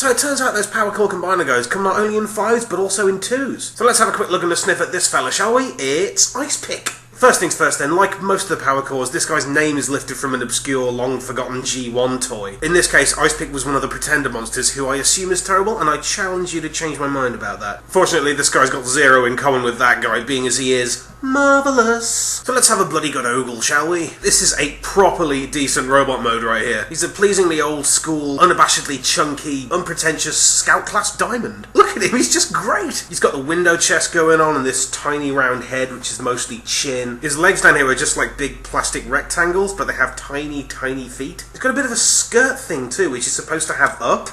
So it turns out those power core combiner guys come not only in 5s, but also in 2s. So let's have a quick look and a sniff at this fella, shall we? It's Icepick. First things first then, like most of the power cores, this guy's name is lifted from an obscure, long-forgotten G1 toy. In this case, Icepick was one of the Pretender monsters, who I assume is terrible, and I challenge you to change my mind about that. Fortunately, this guy's got zero in common with that guy, being as he is marvellous. So let's have a bloody good ogle, shall we? This is a properly decent robot mode right here. He's a pleasingly old-school, unabashedly chunky, unpretentious Scout Class Diamond. Look at him, he's just great! He's got the window chest going on and this tiny round head, which is mostly chin. His legs down here are just like big plastic rectangles, but they have tiny, tiny feet. He's got a bit of a skirt thing too, which he's supposed to have up,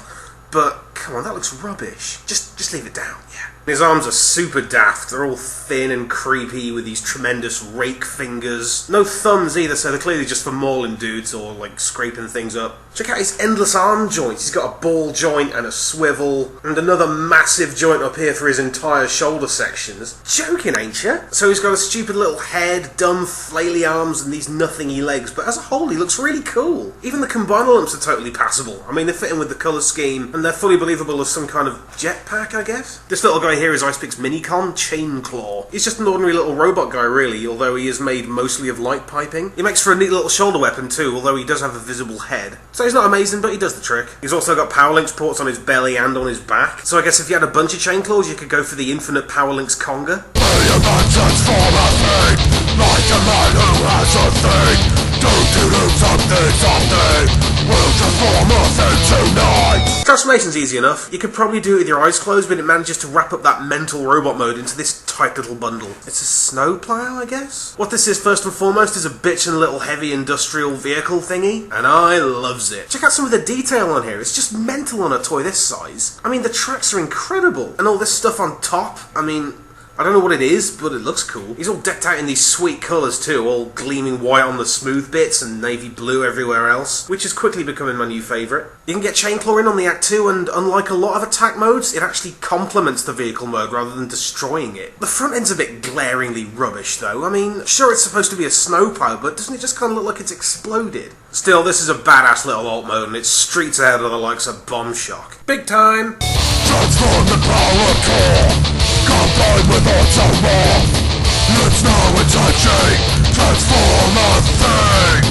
but come on, that looks rubbish. Just leave it down, yeah. His arms are super daft. They're all thin and creepy with these tremendous rake fingers. No thumbs either, so they're clearly just for mauling dudes or like scraping things up. Check out his endless arm joints. He's got a ball joint and a swivel and another massive joint up here for his entire shoulder sections. Joking, ain't you? So he's got a stupid little head, dumb flaily arms and these nothingy legs, but as a whole he looks really cool. Even the combiner lumps are totally passable. I mean, they fit in with the colour scheme and they're fully believable as some kind of jetpack, I guess. This little guy here is Icepick's minicon, Chainclaw. He's just an ordinary little robot guy really, although he is made mostly of light piping. He makes for a neat little shoulder weapon too, although he does have a visible head. So he's not amazing, but he does the trick. He's also got power links ports on his belly and on his back, so I guess if you had a bunch of Chainclaws you could go for the infinite power links conga. Be a man, transform a thing, like a man who has a thing. Something, we'll transform us into tonight. Transformation's easy enough. You could probably do it with your eyes closed, but it manages to wrap up that mental robot mode into this tight little bundle. It's a snowplow, I guess? What this is first and foremost is a bitchin' little heavy industrial vehicle thingy, and I loves it. Check out some of the detail on here. It's just mental on a toy this size. I mean, the tracks are incredible, and all this stuff on top, I mean, I don't know what it is, but it looks cool. He's all decked out in these sweet colours too, all gleaming white on the smooth bits and navy blue everywhere else, which is quickly becoming my new favourite. You can get Chainclaw in on the Act 2, and unlike a lot of attack modes, it actually complements the vehicle mode rather than destroying it. The front end's a bit glaringly rubbish though. I mean, sure it's supposed to be a snowplow, but doesn't it just kind of look like it's exploded? Still, this is a badass little alt mode, and it's streets ahead of the likes of Bomb Shock. Big time! Transform the power core! Combine with Automoth. It's now attaching. Transform a thing.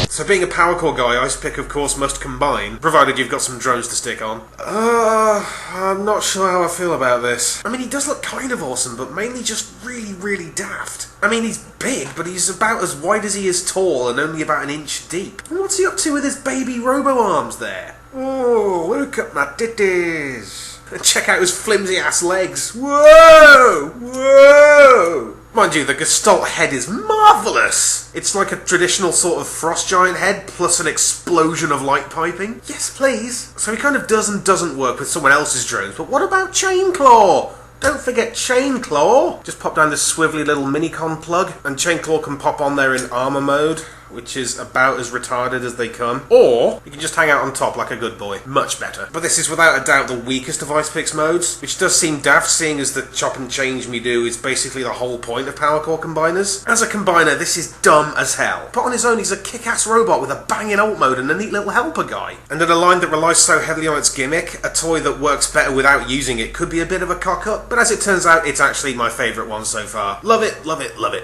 So being a power core guy, Icepick of course must combine, provided you've got some drones to stick on. I'm not sure how I feel about this. I mean, he does look kind of awesome, but mainly just really, really daft. I mean, he's big, but he's about as wide as he is tall and only about an inch deep. And what's he up to with his baby robo-arms there? Oh, look at my titties. Check out his flimsy-ass legs. Whoa! Whoa! Mind you, the Gestalt head is marvellous! It's like a traditional sort of frost giant head, plus an explosion of light piping. Yes, please. So he kind of does and doesn't work with someone else's drones, but what about Chainclaw? Don't forget Chainclaw! Just pop down this swivelly little minicon plug, and Chainclaw can pop on there in armour mode, which is about as retarded as they come. Or, you can just hang out on top like a good boy. Much better. But this is without a doubt the weakest of Icepick's modes, which does seem daft, seeing as the chop and change me do is basically the whole point of power core combiners. As a combiner, this is dumb as hell. But on his own, he's a kick-ass robot with a banging alt mode and a neat little helper guy. And in a line that relies so heavily on its gimmick, a toy that works better without using it could be a bit of a cock-up, but as it turns out, it's actually my favourite one so far. Love it, love it, love it.